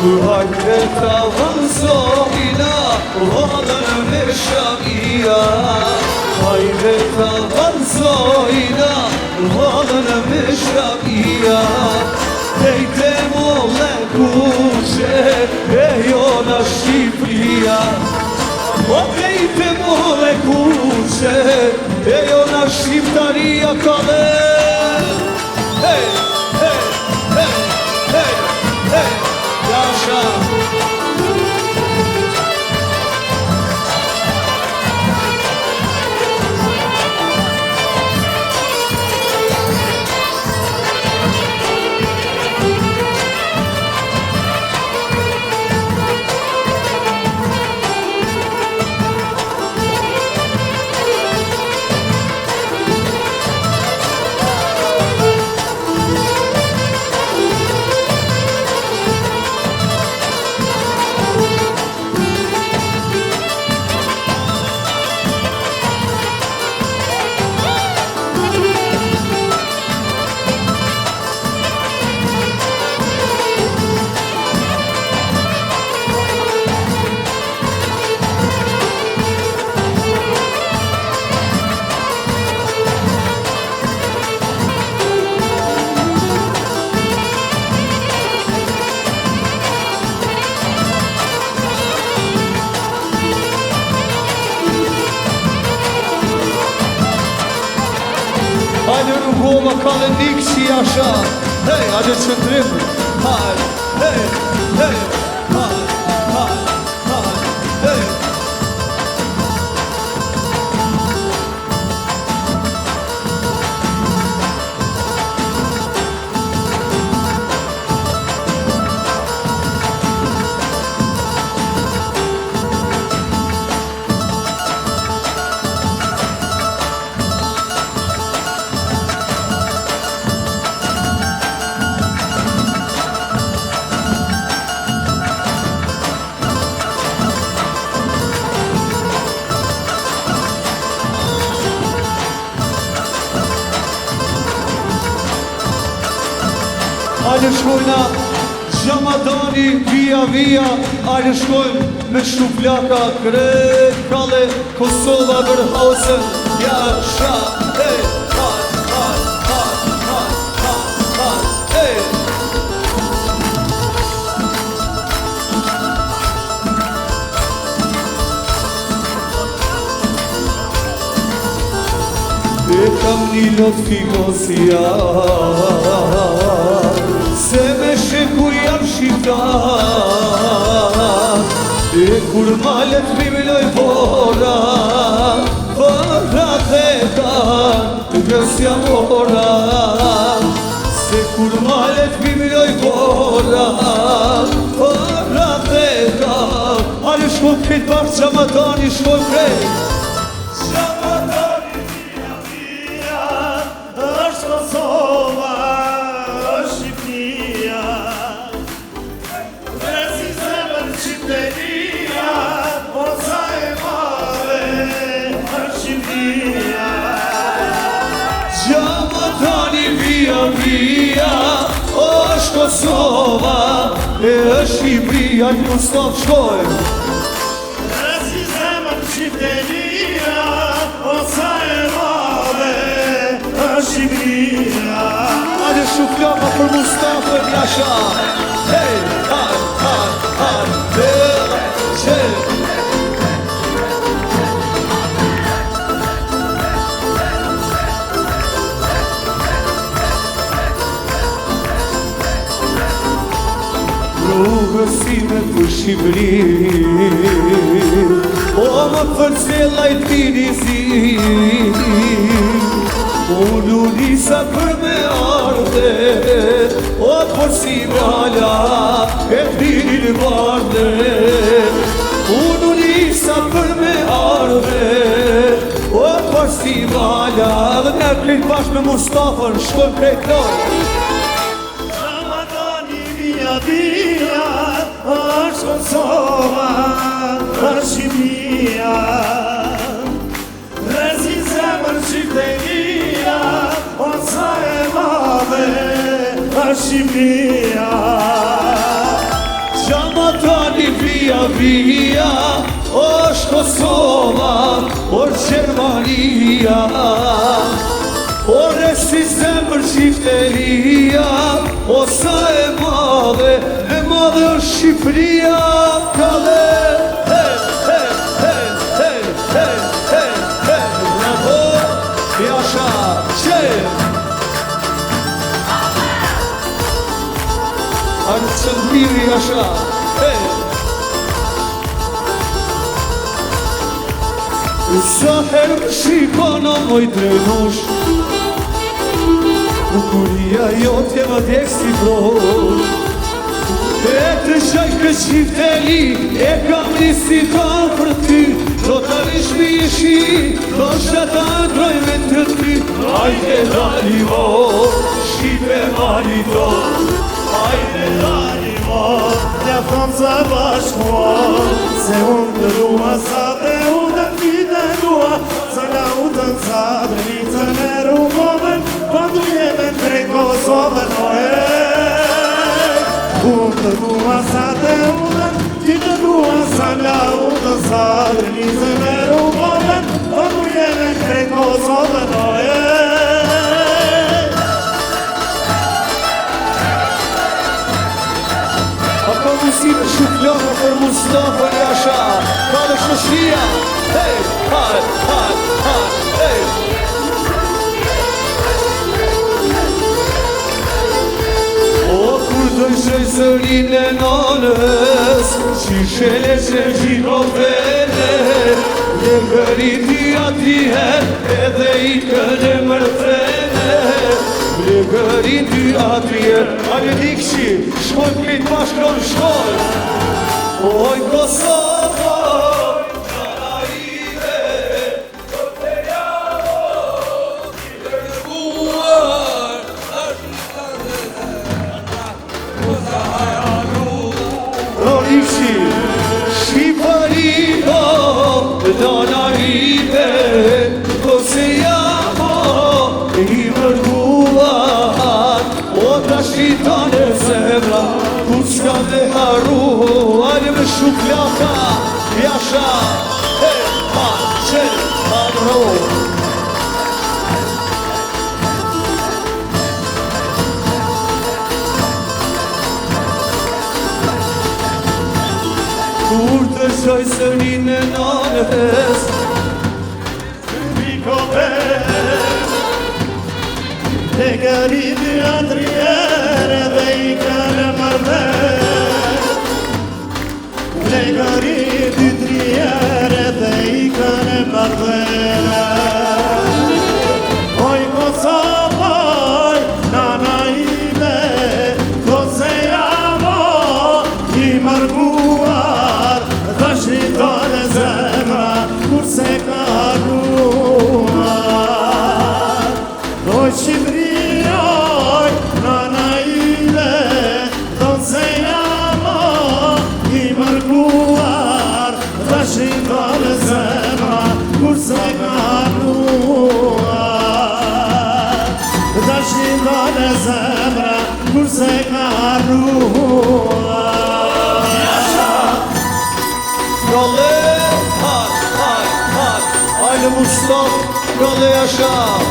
Hajde ta vazhdojna valën me shamia. Hajde ta vazhdojna valën me shamia. Dejte molle kuqe e jona Shqipria. O dejte molle kuqe e jona Shqiptaria kale. Hey, hey, hey, hey, hey, Jasha. Hajde rrugova kalendik si asha. Hej, hajde qëndrim. Hajde, hej, hej, hajde, hajde, hajde, hej. Hajde shkojna Gjamadani via via. Hajde shkojnë me shuplaka krejt kalle Kosova vërhausën. Jasha, hey, hajde, hajde, hajde, hajde, hajde, hey. E kam një lot fikosia, se me sheku jam shqiptar. E kur malet bimiloj vora, vërat e kanë gësja mora. Se kur malet bimiloj vora, vërat e kanë. Ale shkoj këtë bashkë Gjamadani, shkoj krejt. Kosova, Shqipnia, rezi zemër qytetia, o sa e mare, Shqipnia. Gjamadani via via, është Kosova, e është Shqipria, në Mustafa shkoj. Rezi zemër qytetia, o sa e mare, Shqipnia. Hajde shuflama për Mustafa Jasha. Hey, hajde, hajde, hajde, qëllë. Rrugësime për Shqipëri, o më përcjella i tini zi. Unë nisa për me arde, o për si vala e t'inin barde. Unë nisa për me arde, o për si vala. Dhe ne krejt bashkë me Mustafën, shkojmë krejt lojë. Gjamadani via via, është Kosova, Shqipnia. Rezi zemër qytetia, o sa e madhe, Shqipnia. via via është Kosova, është Gjermania. Ore si zemër qifteria, o sa e madhe është Shqipëria. Kale, bravo, Jasha, Arë që të mirë Jasha, sa herë më shikona moj drenush, bukuria jote më djekë si prosh. E të shaj këtë qifteli, e kam një si kanë për ty, do të rishmi ishi, do shëta ndroj me të ty. Ajde dali mo, Shqipe mali to, Ajde dali mo, ja thonë sa bashkua, se unë të dua sa dhe unë ti të dua, sa la utën sa dhe vitën e rumovën, pa du jeme të drejt Kosovën, unë të dua sa dhe unë ti të dua, sa la utën sa dhe vitën e rumovën, pa du jeme të drejt Kosovën, ka musime shuflona për Mustafa Jasha, ka dhe shëshria, hej, hej. O, kur dojshoj zërin e nanës, qishele që gjiko vene, në gëriti atiher, edhe i kënë mërtene. Në gëriti atiher, ale dikshi, shkoj këtë bashkron shkoj. Oj Kosovo, gjana ime, do të jamo, i dërguar, o dikshi, Shqipërido, gjana ime, do të jamo, i dërguar. O ta shqitane zemra, kur s'ka dhe haru, ale me shuklata, Jasha, ro. Kur të shoj sërin e nanës, e gëriti atriere dhe i kërë mërder, e gëriti triere dhe i kërë mërder. Oj Kosovoj, nana ime, do se jamo i mërguar, dhe shqitone zemra, kur se ka ruar. Oj Shqipëria, oj nana ime, do se jamo i mërguar, dhe shqitone zemra, kur se ka ruar. Dhe shqitone zemra, kur se ka ruar. Gale, ajde Mustafa, gale Jasha.